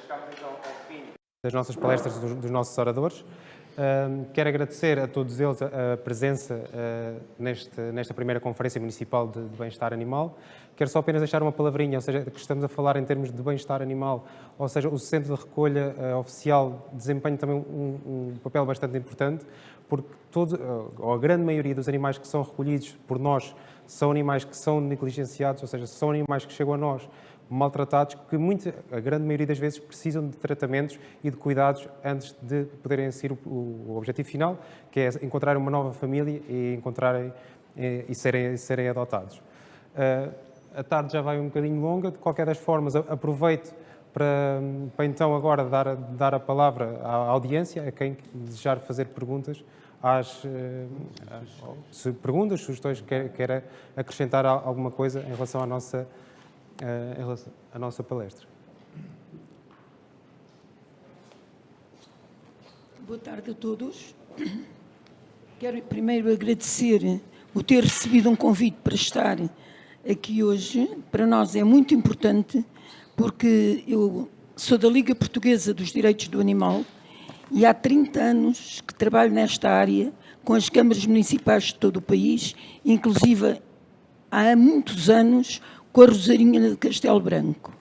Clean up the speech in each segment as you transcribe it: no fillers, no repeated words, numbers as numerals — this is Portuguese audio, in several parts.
Chegamos então ao fim das nossas palestras, dos nossos oradores. Quero agradecer a todos eles a presença nesta primeira Conferência Municipal de Bem-Estar Animal. Quero só apenas deixar uma palavrinha, ou seja, que estamos a falar em termos de bem-estar animal, ou seja, o Centro de Recolha Oficial desempenha também um papel bastante importante, porque ou a grande maioria dos animais que são recolhidos por nós são animais que são negligenciados, ou seja, são animais que chegam a nós maltratados, que a grande maioria das vezes precisam de tratamentos e de cuidados antes de poderem ser o objetivo final, que é encontrarem uma nova família e serem adotados. A tarde já vai um bocadinho longa, de qualquer das formas aproveito para então agora dar a palavra à audiência, a quem desejar fazer perguntas, sugestões, quer acrescentar alguma coisa em relação à nossa palestra. Boa tarde a todos. Quero primeiro agradecer o ter recebido um convite para estar aqui hoje. Para nós é muito importante, porque eu sou da Liga Portuguesa dos Direitos do Animal e há 30 anos que trabalho nesta área com as câmaras municipais de todo o país, inclusive há muitos anos com a Rosarinha de Castelo Branco.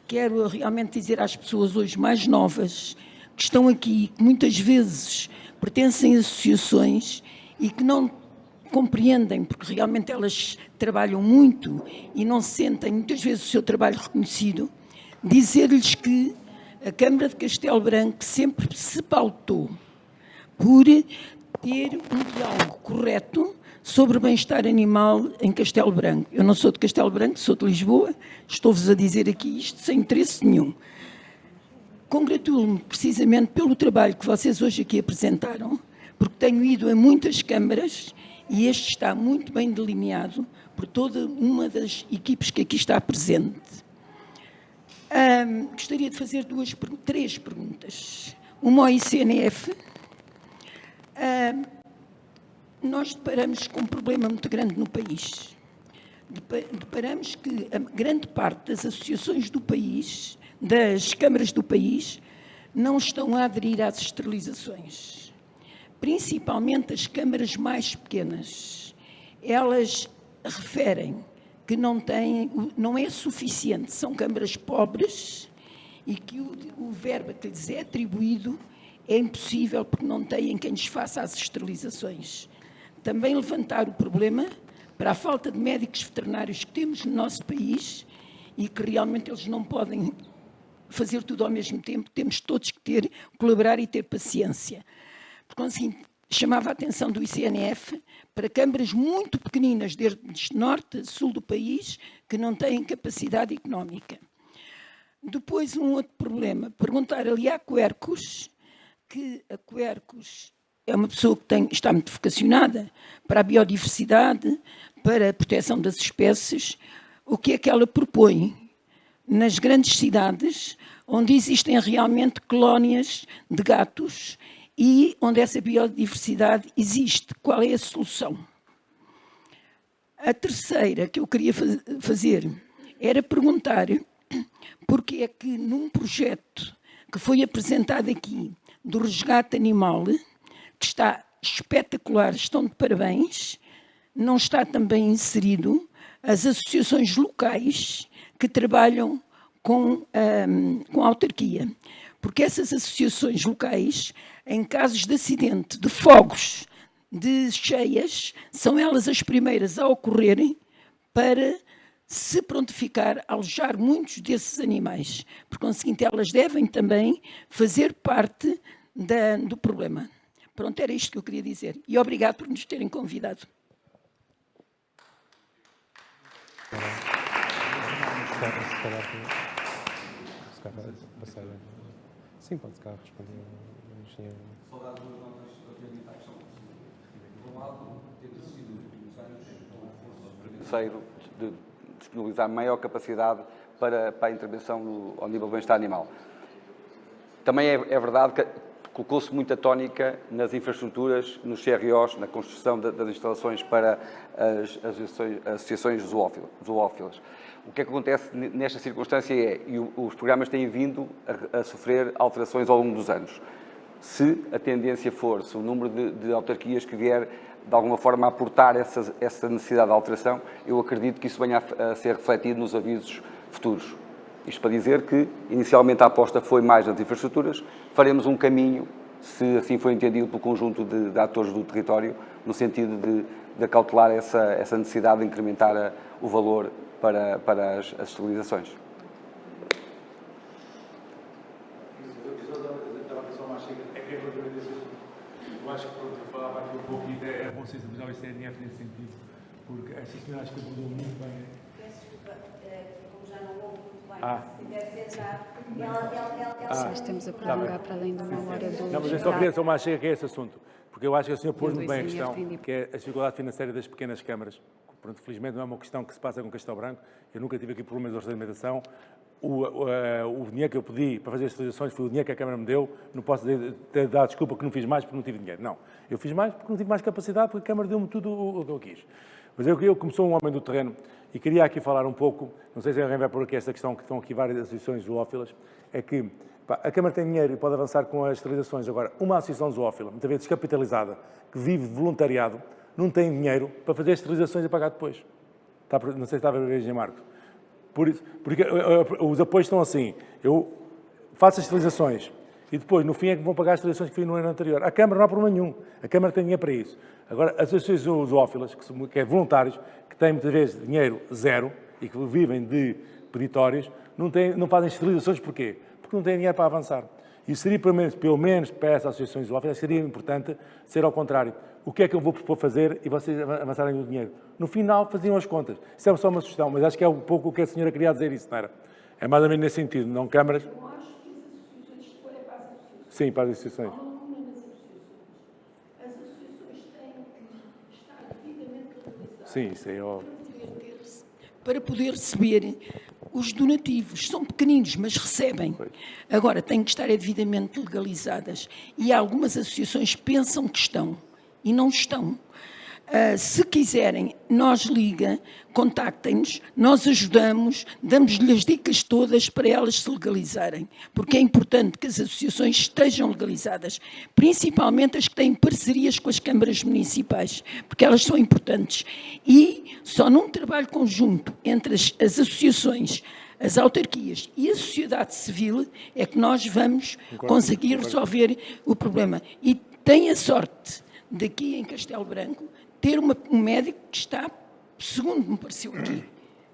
Quero realmente dizer às pessoas hoje mais novas que estão aqui, que muitas vezes pertencem a associações e que não compreendem, porque realmente elas trabalham muito e não sentem muitas vezes o seu trabalho reconhecido, dizer-lhes que a Câmara de Castelo Branco sempre se pautou por ter um diálogo correto sobre o bem-estar animal em Castelo Branco. Eu não sou de Castelo Branco, sou de Lisboa, estou-vos a dizer aqui isto sem interesse nenhum. Congratulo-me precisamente pelo trabalho que vocês hoje aqui apresentaram, porque tenho ido a muitas câmaras e este está muito bem delineado por toda uma das equipes que aqui está presente. Gostaria de fazer três perguntas. Uma ao ICNF. Nós deparamos com um problema muito grande no país. Deparamos que a grande parte das associações do país, das câmaras do país, não estão a aderir às esterilizações. Principalmente as câmaras mais pequenas. Elas referem que não é suficiente, são câmaras pobres e que o verba que lhes é atribuído é impossível porque não têm quem lhes faça as esterilizações. Também levantar o problema para a falta de médicos veterinários que temos no nosso país e que realmente eles não podem fazer tudo ao mesmo tempo, temos todos que colaborar e ter paciência. Por conseguinte, chamava a atenção do ICNF para câmaras muito pequeninas, desde norte a sul do país, que não têm capacidade económica. Depois, um outro problema, perguntar ali à Quercus, que a Quercus é uma pessoa que está muito vocacionada para a biodiversidade, para a proteção das espécies, o que é que ela propõe nas grandes cidades, onde existem realmente colónias de gatos e onde essa biodiversidade existe. Qual é a solução? A terceira que eu queria fazer era perguntar porque é que num projeto que foi apresentado aqui do resgate animal, que está espetacular, estão de parabéns, não está também inserido as associações locais que trabalham com a autarquia. Porque essas associações locais, em casos de acidente, de fogos, de cheias, são elas as primeiras a ocorrerem para se prontificar a alojar muitos desses animais. Por conseguinte, elas devem também fazer parte do problema. Pronto, era isto que eu queria dizer. E obrigado por nos terem convidado. Sim, pode ficar responder ao engenheiro. Saudades dos nossos atividades são por um lado, temos assistido nos últimos anos a um esforço de disponibilizar maior capacidade para a intervenção ao nível do bem-estar animal. Também é verdade que colocou-se muita tónica nas infraestruturas, nos CROs, na construção das instalações para as associações zoófilas. O que é que acontece nesta circunstância e os programas têm vindo a sofrer alterações ao longo dos anos. Se a tendência for, se o número de autarquias que vier de alguma forma a aportar essa necessidade de alteração, eu acredito que isso venha a ser refletido nos avisos futuros. Isto para dizer que, inicialmente, a aposta foi mais nas infraestruturas, faremos um caminho, se assim for entendido pelo conjunto de atores do território, no sentido de acautelar essa necessidade de incrementar o valor para as esterilizações. Eu acho que eu falava aqui um pouco e é bom ser utilizar o ICNF nesse sentido, porque esta senhora acho que abordou muito bem. Peço desculpa, como já não ouve muito bem, se deve sentar. Estamos a prolongar para além de uma hora do... Não, mas eu só queria só mais chega que é esse assunto, porque eu acho que a senhora pôs muito bem a questão, que é a dificuldade financeira das pequenas câmaras. Pronto, felizmente não é uma questão que se passa com Castelo Branco, eu nunca tive aqui problemas de orçamentação. O dinheiro que eu pedi para fazer as esterilizações foi o dinheiro que a Câmara me deu. Não posso ter dado desculpa que não fiz mais porque não tive dinheiro. Não, eu fiz mais porque não tive mais capacidade, porque a Câmara deu-me tudo o que eu quis. Mas eu como sou um homem do terreno e queria aqui falar um pouco, não sei se alguém vai pôr aqui esta questão, que estão aqui várias associações zoófilas, é que a Câmara tem dinheiro e pode avançar com as esterilizações. Agora, uma associação zoófila, muitas vezes descapitalizada, que vive de voluntariado, não tem dinheiro para fazer as esterilizações e pagar depois. Não sei se estava a ver, Jean Marcos. Porque os apoios estão assim, eu faço as esterilizações e depois, no fim, é que vão pagar as esterilizações que fiz no ano anterior. A Câmara não há problema nenhum, a Câmara tem dinheiro para isso. Agora, as associações zoófilas, que é voluntários, que têm muitas vezes dinheiro zero e que vivem de peditórios, não fazem esterilizações porquê? Porque não têm dinheiro para avançar. E seria, pelo menos para essas associações zoófilas, seria importante ser ao contrário. O que é que eu vou propor fazer e vocês avançarem o dinheiro? No final, faziam as contas. Isso é só uma sugestão, mas acho que é um pouco o que a senhora queria dizer isso, não era? É mais ou menos nesse sentido, não câmaras? Eu acho que as associações de é para as associações. Sim, para as associações. Há uma coluna nas associações. As associações têm que estar devidamente legalizadas. Sim, isso é óbvio. Para poder receber os donativos. São pequeninos, mas recebem. Agora, têm que estar devidamente legalizadas. E algumas associações pensam que estão e não estão. Se quiserem, contactem-nos, nós ajudamos, damos-lhe as dicas todas para elas se legalizarem, porque é importante que as associações estejam legalizadas, principalmente as que têm parcerias com as câmaras municipais, porque elas são importantes. E só num trabalho conjunto entre as associações, as autarquias e a sociedade civil é que nós vamos conseguir resolver o problema. E tem a sorte daqui em Castelo Branco ter um médico que está, segundo me pareceu aqui,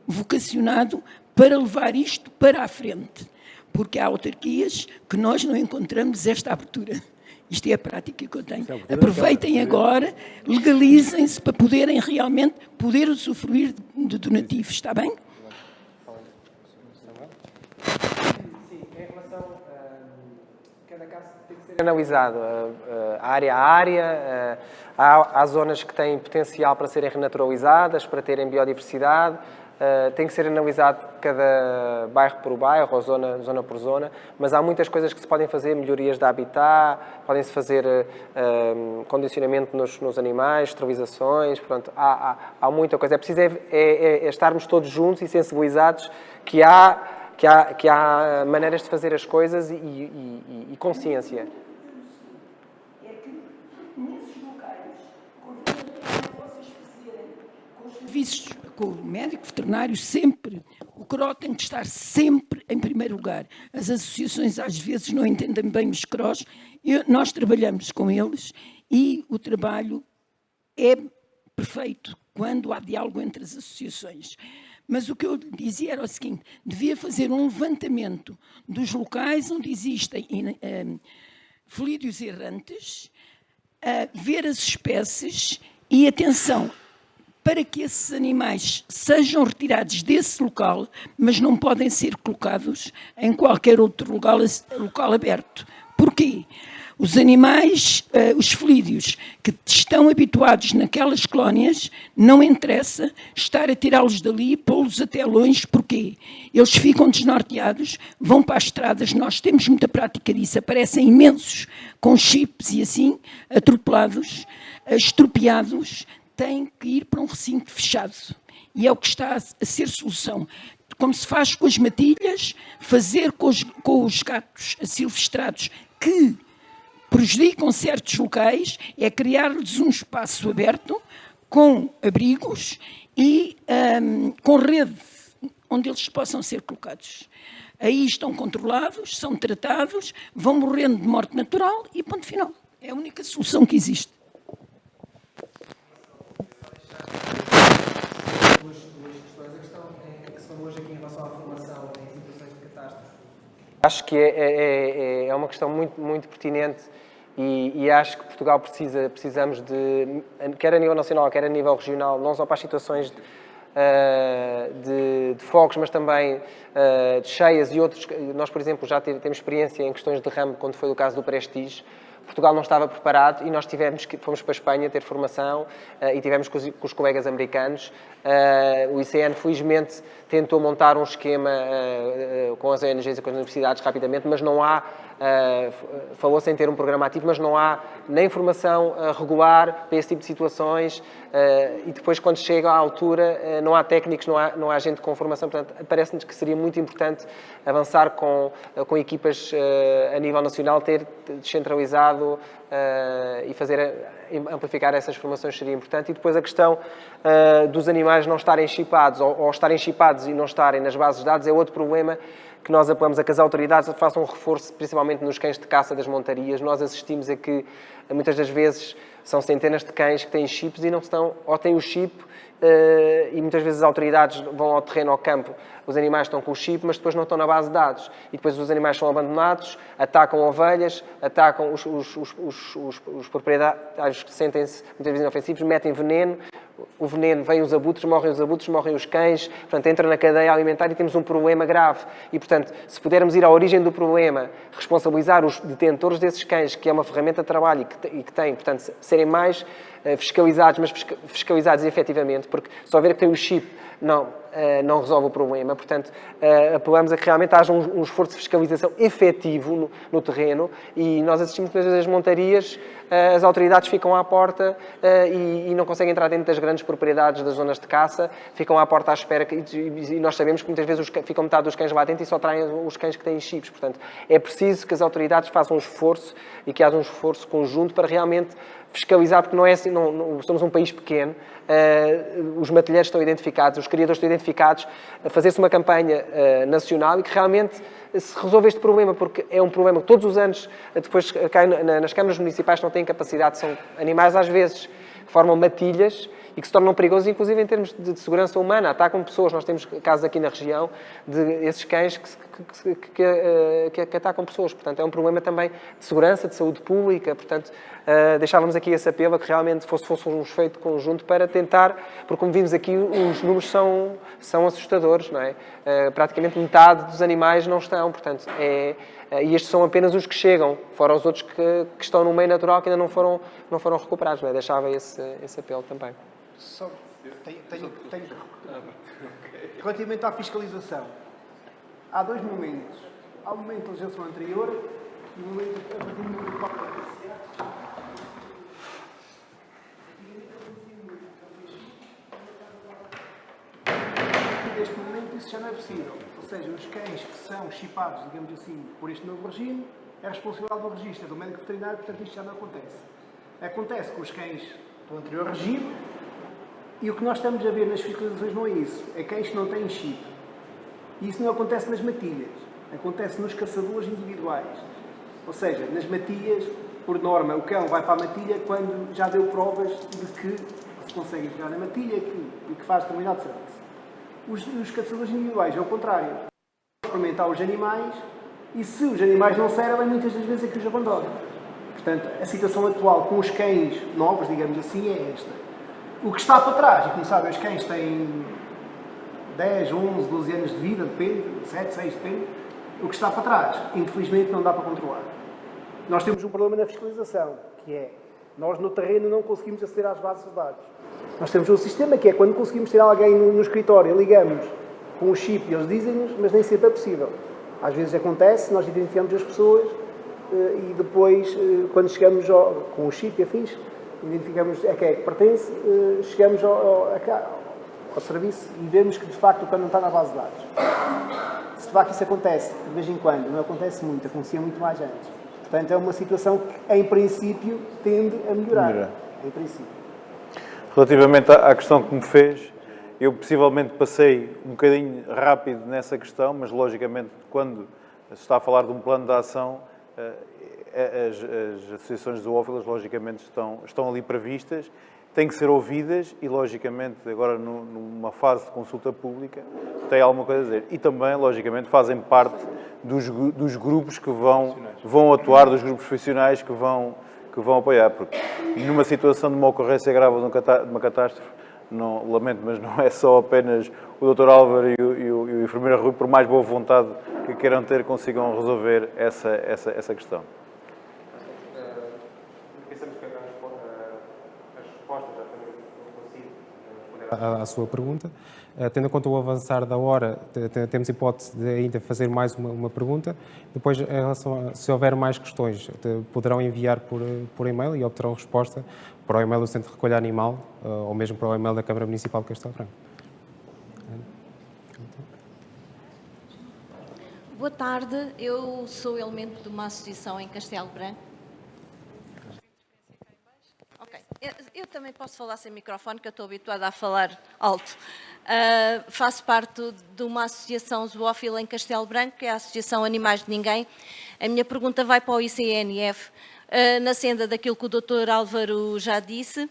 vocacionado para levar isto para a frente, porque há autarquias que nós não encontramos esta abertura. Isto é a prática que eu tenho. Aproveitem agora, legalizem-se para poderem realmente usufruir de donativos, está bem? Sim, em relação cada caso tem que ser analisado, área a área, há zonas que têm potencial para serem renaturalizadas, para terem biodiversidade, tem que ser analisado cada bairro por bairro ou zona por zona, mas há muitas coisas que se podem fazer, melhorias de habitat, podem-se fazer condicionamento nos animais, esterilizações, pronto, há muita coisa. É preciso estarmos todos juntos e sensibilizados que há maneiras de fazer as coisas e consciência. É que nesses locais, vocês fazerem com os serviços, com o médico veterinário, sempre, o CRO tem que estar sempre em primeiro lugar. As associações às vezes não entendem bem os CROs, nós trabalhamos com eles e o trabalho é perfeito quando há diálogo entre as associações. Mas o que eu dizia era o seguinte, devia fazer um levantamento dos locais onde existem felídeos errantes, ver as espécies e, atenção, para que esses animais sejam retirados desse local, mas não podem ser colocados em qualquer outro local aberto. Porquê? Os animais, os felídeos, que estão habituados naquelas colónias, não interessa estar a tirá-los dali e pô-los até longe. Porquê? Eles ficam desnorteados, vão para as estradas, nós temos muita prática disso, aparecem imensos com chips e assim, atropelados, estropiados, têm que ir para um recinto fechado. E é o que está a ser solução. Como se faz com as matilhas, fazer com os gatos asilvestrados que prejudicam certos locais, é criar-lhes um espaço aberto, com abrigos e com rede, onde eles possam ser colocados. Aí estão controlados, são tratados, vão morrendo de morte natural e ponto final. É a única solução que existe. Duas questões. A questão que se falou hoje aqui em relação à formação em situações de catástrofe. Acho que é uma questão muito, muito pertinente e acho que Portugal precisamos de, quer a nível nacional, quer a nível regional, não só para as situações de fogos, mas também de cheias e outros. Nós, por exemplo, já temos experiência em questões de ramo, quando foi o caso do Prestige. Portugal não estava preparado e nós fomos para a Espanha ter formação e tivemos com os colegas americanos. O ICN, felizmente, tentou montar um esquema com as ONGs e com as universidades rapidamente, mas não há, falou-se em ter um programa ativo, mas não há nem formação regular para esse tipo de situações e depois, quando chega à altura, não há técnicos, não há gente com formação. Portanto, parece-nos que seria muito importante avançar com equipas a nível nacional, ter descentralizado e amplificar essas formações seria importante. E depois a questão dos animais não estarem chipados ou estarem chipados e não estarem nas bases de dados é outro problema que nós apelamos a que as autoridades façam um reforço, principalmente nos cães de caça das montarias. Nós assistimos a que, muitas das vezes, são centenas de cães que têm chips e não estão, ou têm o chip, e muitas vezes as autoridades vão ao terreno, ao campo, os animais estão com o chip, mas depois não estão na base de dados. E depois os animais são abandonados, atacam ovelhas, atacam os proprietários que sentem-se muitas vezes inofensivos, metem veneno, o veneno, vêm os abutres, morrem os cães, portanto, entra na cadeia alimentar e temos um problema grave. E, portanto, se pudermos ir à origem do problema, responsabilizar os detentores desses cães, que é uma ferramenta de trabalho e que tem, portanto, serem mais fiscalizados, mas fiscalizados efetivamente, porque só ver que tem o chip não resolve o problema. Portanto, apelamos a que realmente haja um esforço de fiscalização efetivo no terreno e nós assistimos muitas vezes as montarias, as autoridades ficam à porta e não conseguem entrar dentro das grandes propriedades das zonas de caça, ficam à porta à espera e nós sabemos que muitas vezes ficam metade dos cães lá dentro e só traem os cães que têm chips. Portanto, é preciso que as autoridades façam um esforço e que haja um esforço conjunto para realmente fiscalizar, porque não é assim, somos um país pequeno, os matilheiros estão identificados, os criadores estão identificados, a fazer-se uma campanha nacional e que realmente se resolve este problema, porque é um problema que todos os anos, depois cai nas câmaras municipais que não têm capacidade, são animais às vezes que formam matilhas e que se tornam perigosos, inclusive em termos de segurança humana, atacam pessoas. Nós temos casos aqui na região de esses cães que atacam pessoas. Portanto, é um problema também de segurança, de saúde pública. Portanto, deixávamos aqui esse apelo a que realmente fosse um esforço conjunto para tentar, porque como vimos aqui, os números são assustadores, não é? Praticamente metade dos animais não estão, portanto, e estes são apenas os que chegam, fora os outros que estão no meio natural que ainda não foram recuperados, não é? Deixava esse apelo também. Relativamente à fiscalização, há dois momentos. Há o momento da legislação anterior e o momento a partir do momento do qual neste momento isso já não é possível. Ou seja, os cães que são chipados, digamos assim, por este novo regime, é a responsabilidade do registro, do médico veterinário, portanto isto já não acontece. Acontece com os cães do anterior regime e o que nós estamos a ver nas fiscalizações não é isso, é cães que não têm chip. E isso não acontece nas matilhas, acontece nos caçadores individuais. Ou seja, nas matilhas, por norma, o cão vai para a matilha quando já deu provas de que se consegue pegar na matilha e que faz determinado serviço. Os caçadores individuais é o contrário. Experimentar os animais e se os animais não servem, muitas das vezes é que os abandonam. Portanto, a situação atual com os cães novos, digamos assim, é esta. O que está para trás, e como sabem, os cães têm 10, 11, 12 anos de vida, depende, 7, 6, depende. O que está para trás, infelizmente, não dá para controlar. Nós temos um problema na fiscalização, que é, nós no terreno não conseguimos aceder às bases de dados. Nós temos um sistema que é, quando conseguimos ter alguém no escritório, ligamos com o chip e eles dizem-nos, mas nem sempre é possível. Às vezes acontece, nós identificamos as pessoas e depois, quando chegamos com o chip e afins, identificamos a quem é que pertence, chegamos ao serviço e vemos que, de facto, o cano não está na base de dados. Se de facto isso acontece, de vez em quando, não acontece muito, acontecia muito mais antes. Portanto, é uma situação que, em princípio, tende a melhorar. Em princípio. Relativamente à questão que me fez, eu possivelmente passei um bocadinho rápido nessa questão, mas logicamente quando se está a falar de um plano de ação, as associações zoófilas logicamente estão ali previstas, têm que ser ouvidas e logicamente agora numa fase de consulta pública têm alguma coisa a dizer. E também logicamente fazem parte dos grupos que vão atuar, dos grupos profissionais que vão apoiar, porque numa situação de uma ocorrência grave de uma catástrofe, não, lamento, mas não é só apenas o Dr. Álvaro e o enfermeiro Rui, por mais boa vontade que queiram ter, consigam resolver essa questão. Pensamos que as respostas já consigo responder à sua pergunta. Tendo em conta o avançar da hora, temos hipótese de ainda fazer mais uma pergunta. Depois, em relação se houver mais questões, poderão enviar por e-mail e obterão resposta para o e-mail do Centro de Recolha Animal ou mesmo para o e-mail da Câmara Municipal de Castelo Branco. Boa tarde, eu sou elemento de uma associação em Castelo Branco. Ok, eu também posso falar sem microfone, que eu estou habituada a falar alto. Faço parte de uma associação zoófila em Castelo Branco, que é a Associação Animais de Ninguém. A minha pergunta vai para o ICNF, na senda daquilo que o Dr. Álvaro já disse.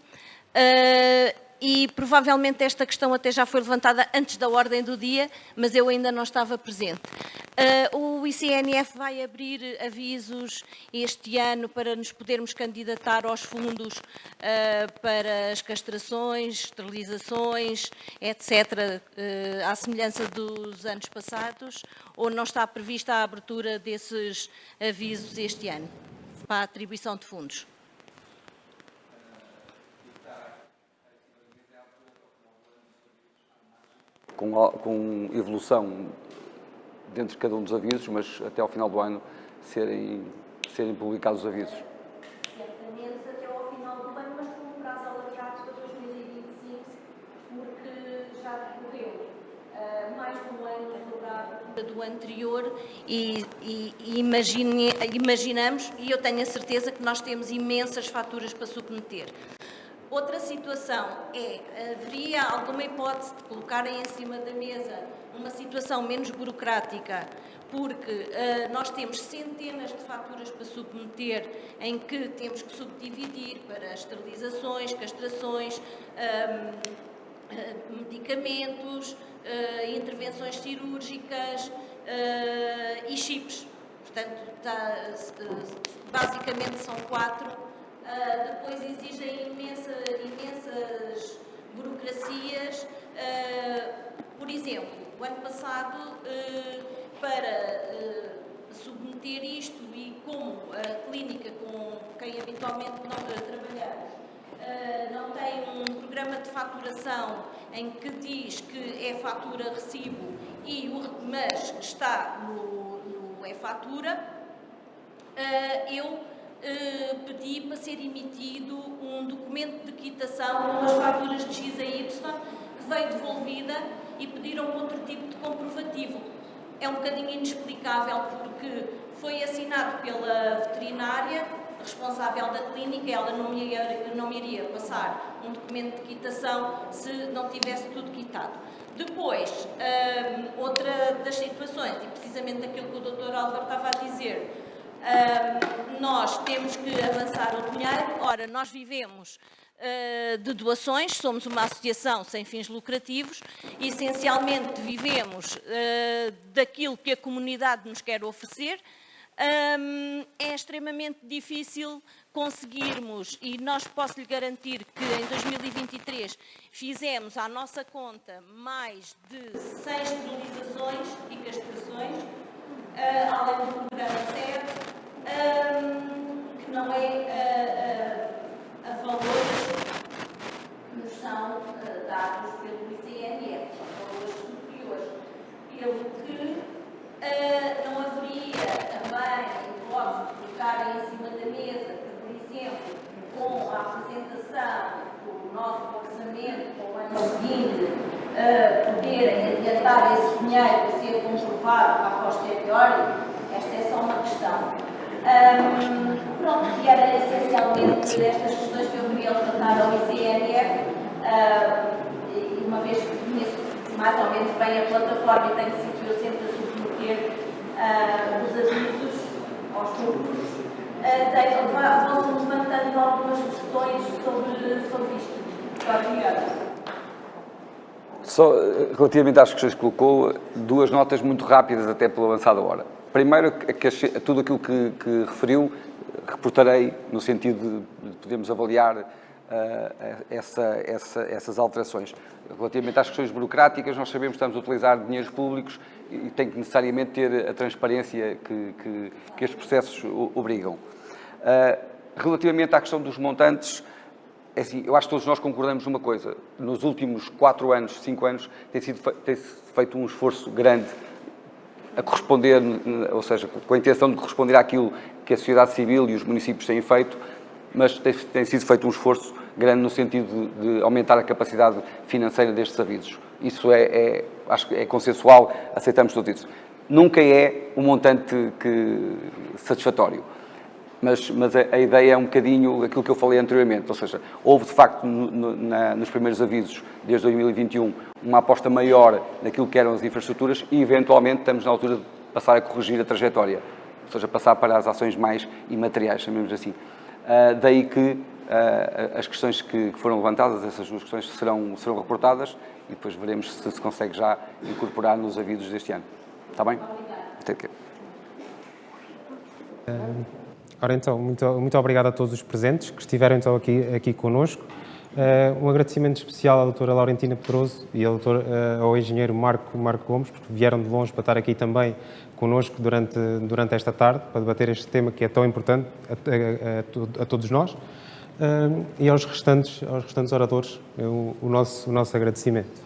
E provavelmente esta questão até já foi levantada antes da ordem do dia, mas eu ainda não estava presente. O ICNF vai abrir avisos este ano para nos podermos candidatar aos fundos para as castrações, esterilizações, etc., à semelhança dos anos passados, ou não está prevista a abertura desses avisos este ano para a atribuição de fundos? Com evolução dentro de cada um dos avisos, mas até ao final do ano serem publicados os avisos. Certamente até ao final do ano, mas com um prazo alargado para 2025, porque já decorreu mais de um ano sobre a abertura do anterior e imaginamos, e eu tenho a certeza que nós temos imensas faturas para submeter. Outra situação haveria alguma hipótese de colocarem em cima da mesa uma situação menos burocrática, porque nós temos centenas de faturas para submeter em que temos que subdividir para esterilizações, castrações, medicamentos, intervenções cirúrgicas e chips. Portanto, basicamente são 4. Depois exigem imensas burocracias. Por exemplo, o ano passado, para submeter isto e como a clínica com quem habitualmente nós trabalhamos não tem um programa de faturação em que diz que é fatura recibo mas está no e-fatura, eu pedi para ser emitido um documento de quitação com as faturas de X a Y, que veio devolvida e pediram outro tipo de comprovativo. É um bocadinho inexplicável porque foi assinado pela veterinária responsável da clínica, ela não me iria passar um documento de quitação se não tivesse tudo quitado. Depois, outra das situações, e precisamente daquilo que o Dr. Álvaro estava a dizer, nós temos que avançar o dinheiro. Ora, nós vivemos de doações, somos uma associação sem fins lucrativos, e essencialmente vivemos daquilo que a comunidade nos quer oferecer. É extremamente difícil conseguirmos, e nós posso lhe garantir que em 2023 fizemos à nossa conta mais de 100 esterilizações e castrações, além do programa SER. nosso orçamento para o ano seguinte poderem adiantar esse dinheiro para ser comprovado a posteriori, esta é só uma questão. Pronto, e era essencialmente estas questões que eu queria levantar ao ICNF, e uma vez que conheço mais ou menos bem a plataforma e tenho sido eu sempre a submeter os avisos aos públicos, vão-se levantando algumas questões sobre isto. Muito obrigada. Só relativamente às questões que colocou, duas notas muito rápidas até pela avançada hora. Primeiro, que tudo aquilo que referiu, reportarei no sentido de podermos avaliar essas alterações. Relativamente às questões burocráticas, nós sabemos que estamos a utilizar dinheiros públicos e tem que necessariamente ter a transparência que estes processos obrigam. Relativamente à questão dos montantes, é assim, eu acho que todos nós concordamos numa coisa. Nos últimos 4 anos, 5 anos, tem-se feito um esforço grande a corresponder, ou seja, com a intenção de corresponder àquilo que a sociedade civil e os municípios têm feito, mas tem sido feito um esforço grande no sentido de aumentar a capacidade financeira destes avisos. Isso acho que é consensual, aceitamos todos isso. Nunca é um montante satisfatório. Mas a ideia é um bocadinho aquilo que eu falei anteriormente, ou seja, houve de facto nos primeiros avisos, desde 2021, uma aposta maior naquilo que eram as infraestruturas e eventualmente estamos na altura de passar a corrigir a trajetória, ou seja, passar para as ações mais imateriais, chamemos assim. Daí que as questões que foram levantadas, essas duas questões serão reportadas e depois veremos se consegue já incorporar nos avisos deste ano. Está bem? Ora então, muito obrigado a todos os presentes que estiveram então aqui connosco. Um agradecimento especial à doutora Laurentina Pedroso e ao engenheiro Marco Gomes, porque vieram de longe para estar aqui também connosco durante esta tarde, para debater este tema que é tão importante a todos nós. E aos restantes oradores, o nosso agradecimento.